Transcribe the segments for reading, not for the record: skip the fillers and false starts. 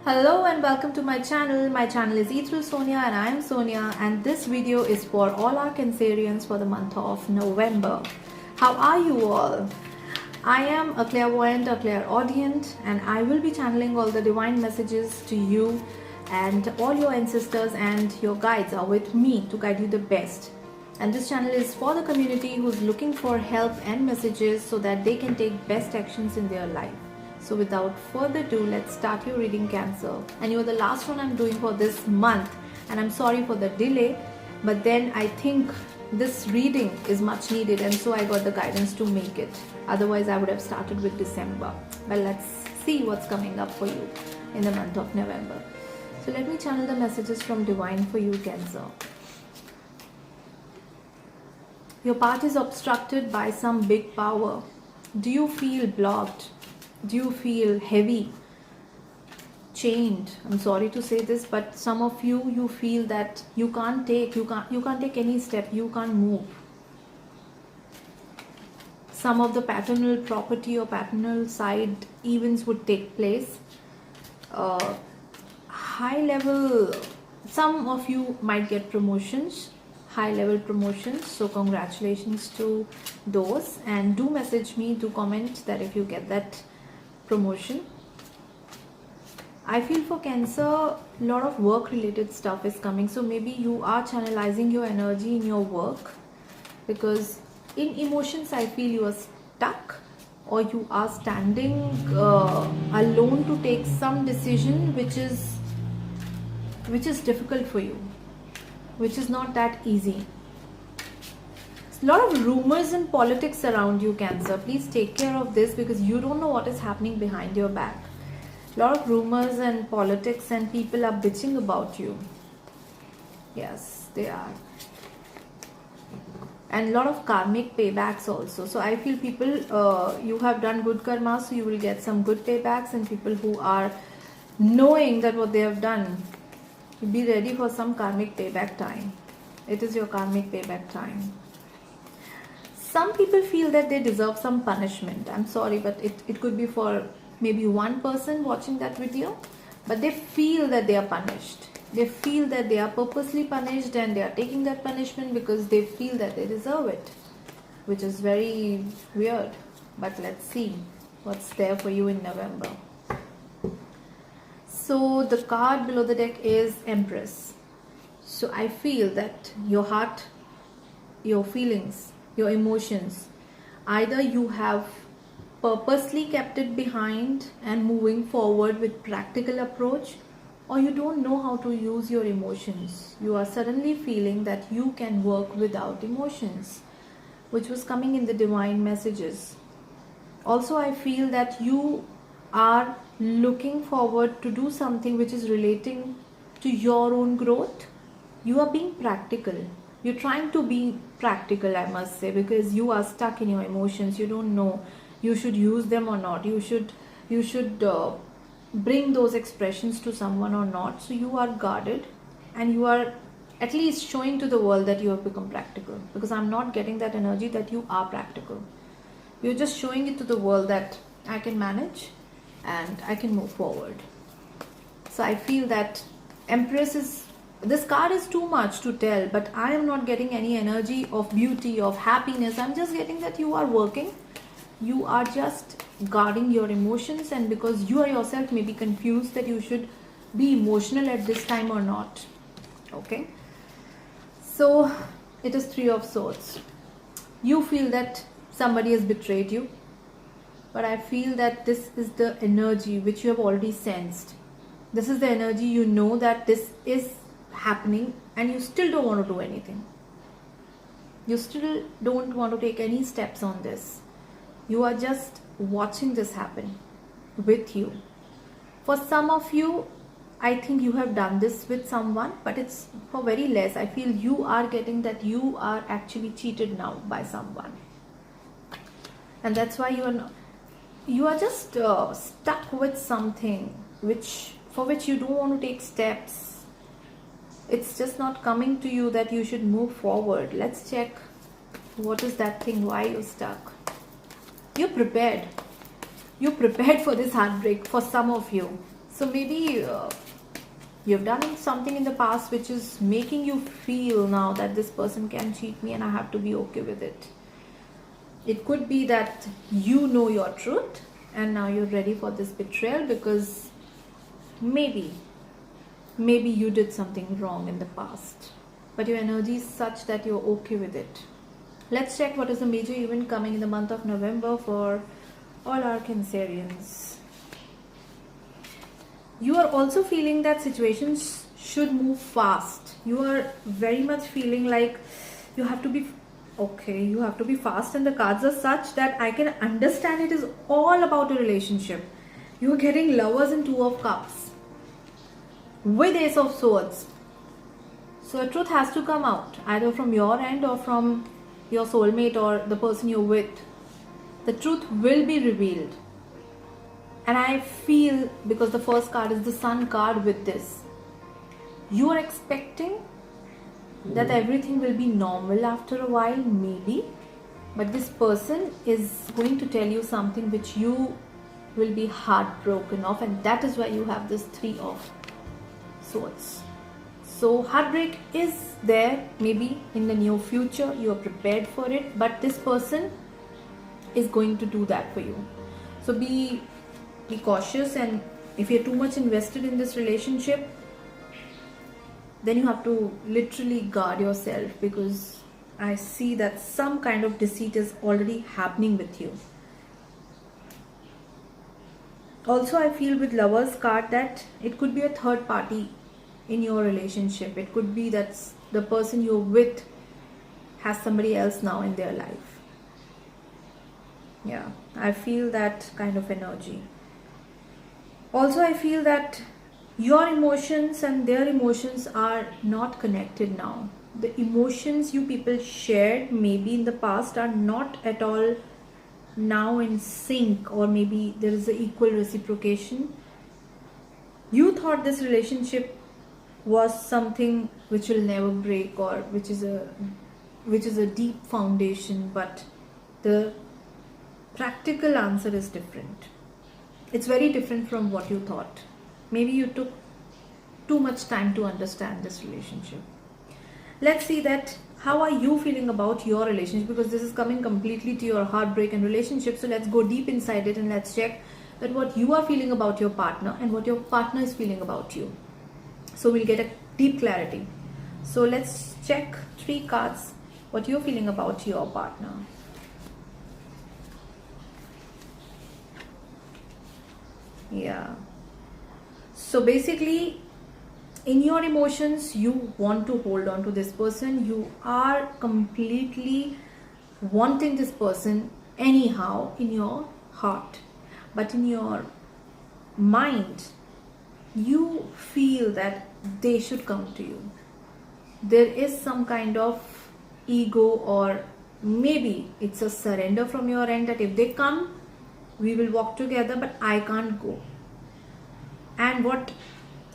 Hello and welcome to my channel. My channel is Ethereal Sonia and I am Sonia, and this video is for all our Cancerians for the month of November. How are you all? I am a clairvoyant, a clairaudient, and I will be channeling all the divine messages to you, and all your ancestors and your guides are with me to guide you the best. And this channel is for the community who's looking for help and messages so that they can take best actions in their life. So without further ado, let's start your reading, Cancer. And you're the last one I'm doing for this month, and I'm sorry for the delay, but then I think this reading is much needed, and so I got the guidance to make it. Otherwise I would have started with December. Well, let's see what's coming up for you in the month of November. So let me channel the messages from Divine for you, Cancer. Your path is obstructed by some big power. Do you feel blocked? Do you feel heavy, chained? I'm sorry to say this, but some of you feel that you can't take any step, you can't move. Some of the paternal property or paternal side events would take place. High level, some of you might get promotions, high level promotions, so congratulations to those, and do message me, do comment that if you get that promotion. I feel for Cancer, a lot of work related stuff is coming, so maybe you are channelizing your energy in your work, because in emotions I feel you are stuck, or you are standing alone to take some decision which is difficult for you, which is not that easy. A lot of rumors and politics around you, Cancer. Please take care of this, because you don't know what is happening behind your back. A lot of rumors and politics, and people are bitching about you. Yes, they are. And a lot of karmic paybacks also. So I feel people, you have done good karma, so you will get some good paybacks, and people who are knowing that what they have done, be ready for some karmic payback time. It is your karmic payback time. Some people feel that they deserve some punishment. I'm sorry, but it could be for maybe one person watching that video, but they feel that they are punished. They feel that they are purposely punished, and they are taking that punishment because they feel that they deserve it, which is very weird. But let's see what's there for you in November. So the card below the deck is Empress. So I feel that your heart, your feelings, your emotions, either you have purposely kept it behind and moving forward with practical approach, or you don't know how to use your emotions. You are suddenly feeling that you can work without emotions, which was coming in the divine messages. Also, I feel that you are looking forward to do something which is relating to your own growth. You are being practical. You're trying to be practical, I must say, because you are stuck in your emotions. You don't know you should use them or not. You should bring those expressions to someone or not. So you are guarded, and you are at least showing to the world that you have become practical, because I'm not getting that energy that you are practical. You're just showing it to the world that I can manage and I can move forward. So I feel that Empress is, this card is too much to tell, but I am not getting any energy of beauty, of happiness. I'm just getting that you are working. You are just guarding your emotions, and because you are yourself maybe confused that you should be emotional at this time or not. Okay. So it is Three of Swords. You feel that somebody has betrayed you, but I feel that this is the energy which you have already sensed. This is the energy, you know that this is happening, and you still don't want to do anything. You still don't want to take any steps on this. You are just watching this happen with you. For some of you, I think you have done this with someone, but it's for very less. I feel you are getting that you are actually cheated now by someone, and that's why you are just stuck with something for which you don't want to take steps. It's just not coming to you that you should move forward. Let's check what is that thing, why you're stuck. You're prepared for this heartbreak. For some of you, So maybe you've done something in the past which is making you feel now that this person can cheat me and I have to be okay with it. It could be that you know your truth and now you're ready for this betrayal because maybe you did something wrong in the past, but your energy is such that you're okay with it. Let's check what is the major event coming in the month of November for all our Cancerians. You are also feeling that situations should move fast. You are very much feeling like you have to be fast, and the cards are such that I can understand it is all about a relationship. You are getting Lovers and Two of Cups with Ace of Swords. So a truth has to come out either from your end or from your soulmate or the person you're with. The truth will be revealed. And I feel, because the first card is the Sun card with this, you are expecting that everything will be normal after a while, maybe, but this person is going to tell you something which you will be heartbroken of, and that is why you have this Three of Swords. So heartbreak is there, maybe in the near future, you are prepared for it, but this person is going to do that for you. So be cautious, and if you're too much invested in this relationship, then you have to literally guard yourself, because I see that some kind of deceit is already happening with you. Also, I feel with Lovers card that it could be a third party in your relationship. It could be that the person you're with has somebody else now in their life. Yeah, I feel that kind of energy. Also, I feel that your emotions and their emotions are not connected now. The emotions you people shared maybe in the past are not at all now in sync, or maybe there is an equal reciprocation. You thought this relationship was something which will never break, or which is a deep foundation, but the practical answer is different. It's very different from what you thought. Maybe you took too much time to understand this relationship. Let's see that how are you feeling about your relationship, because this is coming completely to your heartbreak and relationship. So let's go deep inside it and let's check that what you are feeling about your partner and what your partner is feeling about you. So we'll get a deep clarity. So let's check 3 cards what you're feeling about your partner. Yeah. So basically, in your emotions, you want to hold on to this person. You are completely wanting this person anyhow in your heart. But in your mind, you feel that they should come to you. There is some kind of ego, or maybe it's a surrender from your end that if they come, we will walk together, but I can't go. And what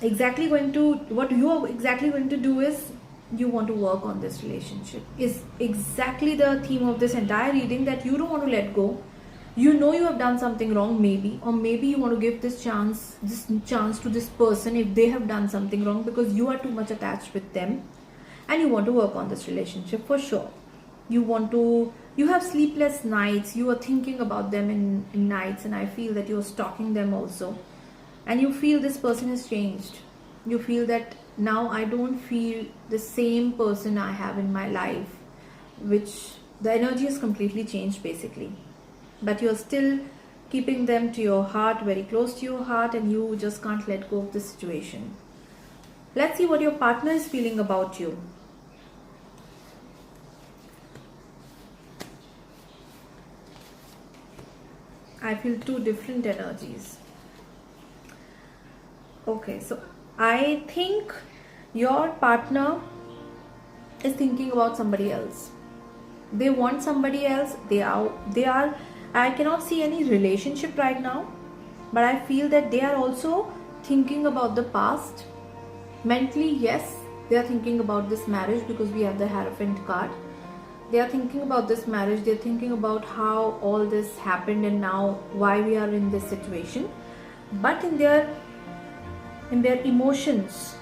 you are exactly going to do is you want to work on this relationship. Is exactly the theme of this entire reading, that you don't want to let go. You know you have done something wrong, maybe, or maybe you want to give this chance to this person if they have done something wrong, because you are too much attached with them and you want to work on this relationship for sure. You have sleepless nights, you are thinking about them in nights, and I feel that you are stalking them also, and you feel this person has changed. You feel that now I don't feel the same person I have in my life, which the energy has completely changed basically, but you're still keeping them to your heart, very close to your heart, and you just can't let go of the situation. Let's see what your partner is feeling about you. I feel 2 different energies. Okay, so I think your partner is thinking about somebody else. They want somebody else. They are I cannot see any relationship right now, but I feel that they are also thinking about the past. Mentally, yes, they are thinking about this marriage, because we have the Hierophant card. They are thinking about this marriage. They're thinking about how all this happened and now why we are in this situation. But in their in their emotions,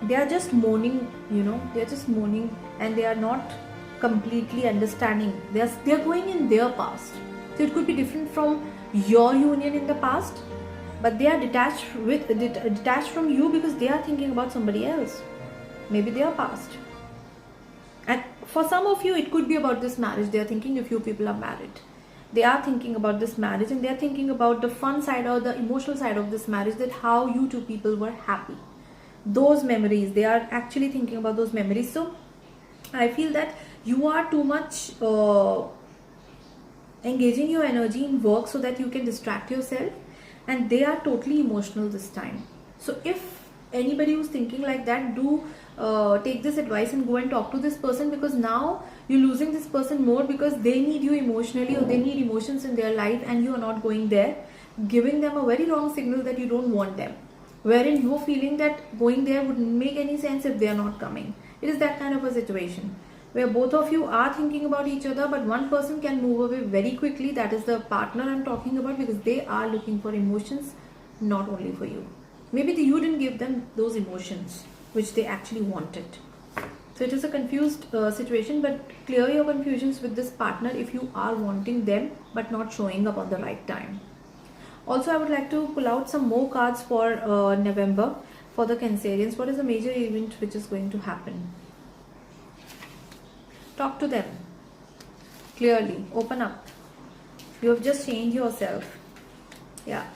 they are just moaning, they are just moaning, and they are not completely understanding. They are going in their past. So it could be different from your union in the past, but they are detached from you because they are thinking about somebody else, maybe their past. And for some of you, it could be about this marriage. They are thinking, if you people are married, they are thinking about this marriage, and they are thinking about the fun side or the emotional side of this marriage, that how you two people were happy, those memories. They are actually thinking about those memories. So I feel that you are too much engaging your energy in work so that you can distract yourself, and they are totally emotional this time. So if anybody who's thinking like that, do take this advice and go and talk to this person, because now you're losing this person more because they need you emotionally, or they need emotions in their life, and you are not going there, giving them a very wrong signal that you don't want them, wherein you're feeling that going there wouldn't make any sense if they are not coming. It is that kind of a situation where both of you are thinking about each other, but one person can move away very quickly. That is the partner I'm talking about, because they are looking for emotions, not only for you. Maybe you didn't give them those emotions which they actually wanted. So it is a confused situation, but clear your confusions with this partner if you are wanting them but not showing up on the right time. Also, I would like to pull out some more cards for November for the Cancerians. What is the major event which is going to happen? Talk to them clearly. Open up. You have just changed yourself. Yeah.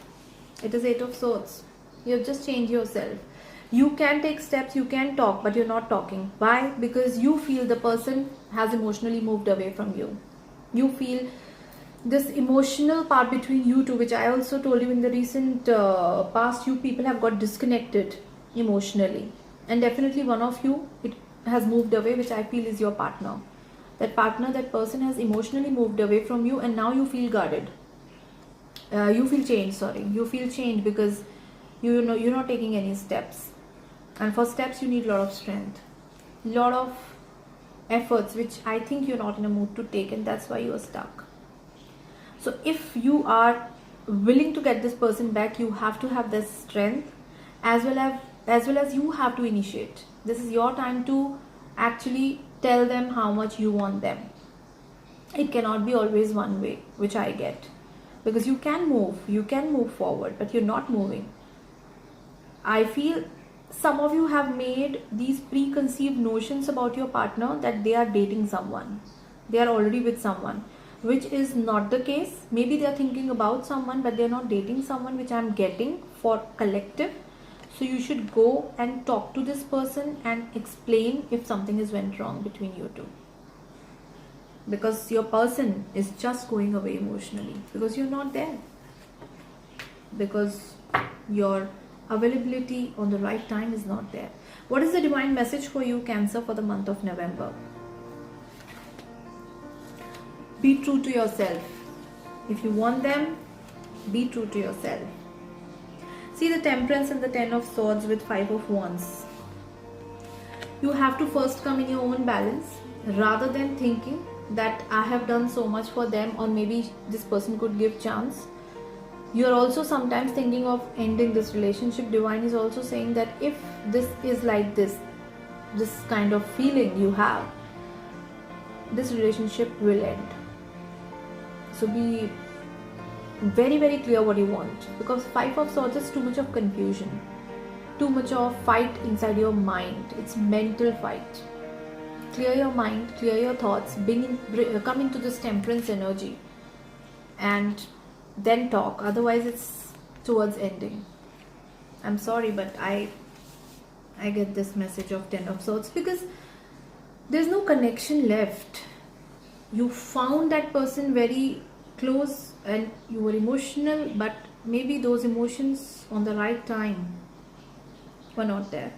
It is 8 of Swords. You have just changed yourself. You can take steps, you can talk, but you're not talking. Why? Because you feel the person has emotionally moved away from you. You feel this emotional part between you two, which I also told you in the recent past, you people have got disconnected emotionally. And definitely one of you, it has moved away, which I feel is your partner. That partner, that person has emotionally moved away from you, and now you feel guarded. You feel changed, You feel changed because you're not taking any steps. And for steps, you need a lot of strength, lot of efforts, which I think you're not in a mood to take, and that's why you are stuck. So if you are willing to get this person back, you have to have this strength, as well as you have to initiate. This is your time to actually tell them how much you want them. It cannot be always one way, which I get, because you can move forward, but you're not moving. I feel some of you have made these preconceived notions about your partner, that they are dating someone, they are already with someone, which is not the case. Maybe they are thinking about someone, but they are not dating someone, which I'm getting for collective. So you should go and talk to this person and explain if something is went wrong between you two, because your person is just going away emotionally because you're not there, because your availability on the right time is not there. What is the divine message for you, Cancer, for the month of November? Be true to yourself. If you want them, be true to yourself. See the Temperance and the 10 of Swords with 5 of Wands. You have to first come in your own balance, rather than thinking that I have done so much for them, or maybe this person could give chance. You are also sometimes thinking of ending this relationship. Divine is also saying that if this is like this kind of feeling you have, this relationship will end. So be very, very clear what you want, because 5 of Swords is too much of confusion, too much of fight inside your mind. It's mental fight. Clear your mind, clear your thoughts, come into this Temperance energy, and then talk. Otherwise it's towards ending. I'm sorry, but I get this message of 10 of Swords because there's no connection left. You found that person very close and you were emotional, but maybe those emotions on the right time were not there.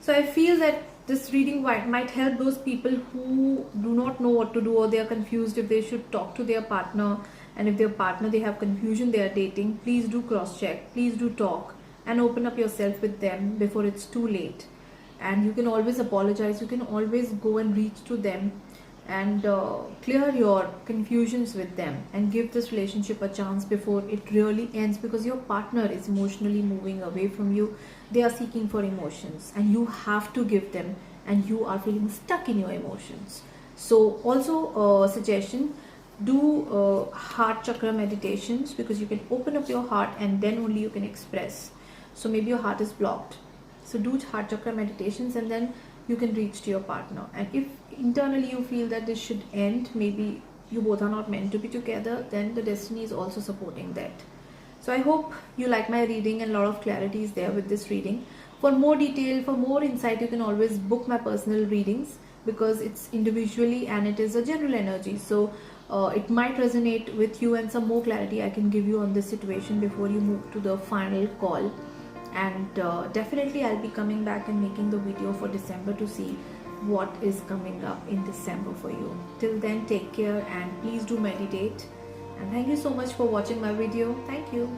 So I feel that this reading might help those people who do not know what to do, or they are confused if they should talk to their partner. And if their partner, they have confusion, they are dating, please do cross check, please do talk and open up yourself with them before it's too late. And you can always apologize, you can always go and reach to them and clear your confusions with them and give this relationship a chance before it really ends, because your partner is emotionally moving away from you. They are seeking for emotions and you have to give them, and you are feeling stuck in your emotions. So also suggestion, do heart chakra meditations, because you can open up your heart and then only you can express. So maybe your heart is blocked, so do heart chakra meditations and then you can reach to your partner. And if internally you feel that this should end, maybe you both are not meant to be together, then the destiny is also supporting that. So I hope you like my reading, and a lot of clarity is there with this reading. For more detail, for more insight, you can always book my personal readings, because it's individually and it is a general energy. So it might resonate with you, and some more clarity I can give you on this situation before you move to the final call. And definitely I'll be coming back and making the video for December to see what is coming up in December for you. Till then, take care and please do meditate. And thank you so much for watching my video. Thank you.